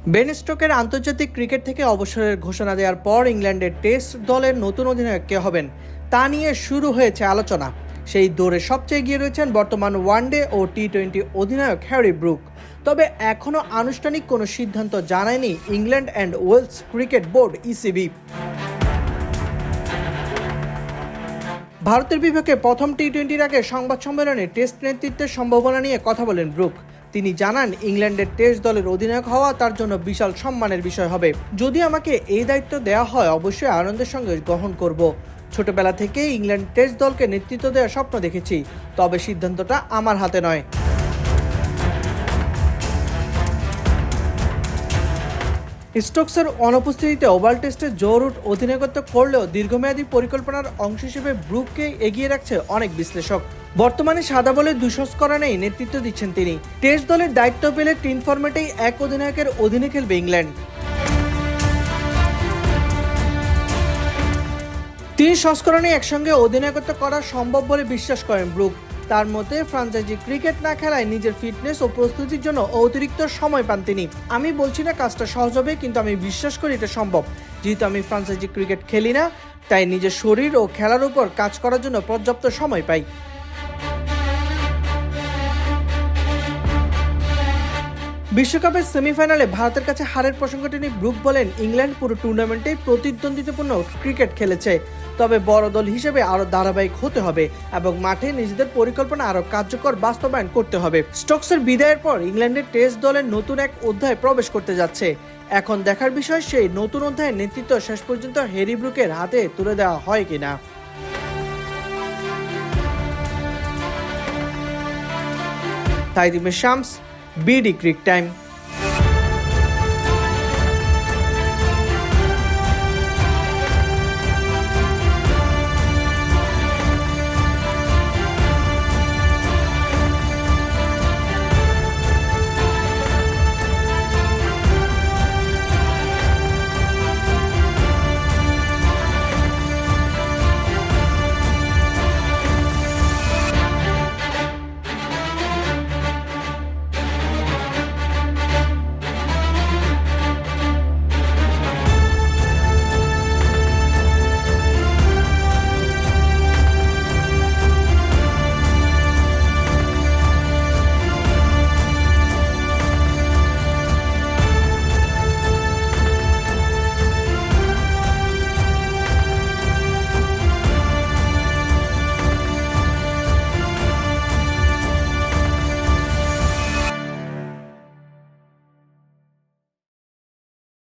Ben স্টোকের আন্তর্জাতিক cricket থেকে অবসরের ঘোষণা দেওয়ার পর ইংল্যান্ডের টেস্ট দলের নতুন অধিনায়ক কে হবেন তা নিয়ে শুরু হয়েছে আলোচনা। সেই দৌড়ে সবচেয়ে এগিয়ে রয়েছেন বর্তমান ওয়ানডে ও টি-20 অধিনায়ক হ্যারি ব্রুক। তবে এখনও আনুষ্ঠানিক কোনো সিদ্ধান্ত জানায়নি England and Wales cricket board ECB. ভারতের বিপক্ষে প্রথম টি-20-র আগে সংবাদ সম্মেলনে টেস্ট নেতৃত্বের সম্ভাবনা নিয়ে কথা বলেন ব্রুক। তিনি জানান, ইংল্যান্ডের টেস্ট দলের অধিনায়ক হওয়া তার জন্য বিশাল সম্মানের বিষয় হবে। যদি আমাকে এই দায়িত্ব দেওয়া হয় অবশ্যই আনন্দের সঙ্গে গ্রহণ করব। ছোটবেলা থেকেই ইংল্যান্ড টেস্ট দলকে নেতৃত্ব দেওয়ার স্বপ্ন দেখেছি, তবে সিদ্ধান্তটা আমার হাতে নয়। স্টোকসের অনুপস্থিতিতে ওভাল টেস্টে জো রুট অধিনায়কত্ব করলেও দীর্ঘমেয়াদী পরিকল্পনার অংশ হিসেবে ব্রুককে এগিয়ে রাখছে অনেক বিশ্লেষক। বর্তমানে সাদা বলে 2 সংস্করণেই নেতৃত্ব দিচ্ছেন তিনি। টেস্ট দলের দায়িত্ব পেলে 3 ফরম্যাটেই এক অধিনায়কের অধীনে খেলবে ইংল্যান্ড। 3 সংস্করণে একসঙ্গে অধিনায়কত্ব করা সম্ভব বলে বিশ্বাস করেন ব্রুক। তার মতে ফ্র্যাঞ্চাইজি ক্রিকেট না খেলায় নিজের ফিটনেস ও প্রস্তুতির জন্য অতিরিক্ত সময় পান তিনি। আমি বলছি না কাজটা সহজ হবে, কিন্তু আমি বিশ্বাস করি এটা সম্ভব। যেহেতু আমি ফ্র্যাঞ্চাইজি ক্রিকেট খেলি না, তাই নিজের শরীর ও খেলার উপর কাজ করার জন্য পর্যাপ্ত সময় পাই। বিশ্বকাপের সেমিফাইনালে ভারতের কাছে হারের প্রসঙ্গটি নিয়ে ব্রুক বলেন, ইংল্যান্ড পুরো টুর্নামেন্টেই প্রতিদ্বন্দ্বিতাপূর্ণ ক্রিকেট খেলেছে। তবে বড় দল হিসেবে আরও ধারাবাহিক হতে হবে এবং মাঠে নিজেদের পরিকল্পনা আরও কার্যকর বাস্তবায়ন করতে হবে। স্টোকসের বিদায়ের পর ইংল্যান্ডের টেস্ট দলের নতুন এক অধ্যায় প্রবেশ করতে যাচ্ছে। এখন দেখার বিষয় সেই নতুন অধ্যায়ের নেতৃত্ব শেষ পর্যন্ত হ্যারি ব্রুকের হাতে তুলে দেওয়া হয় কিনা। তাইদিমে শামস, বিডি ক্রিক টাইম।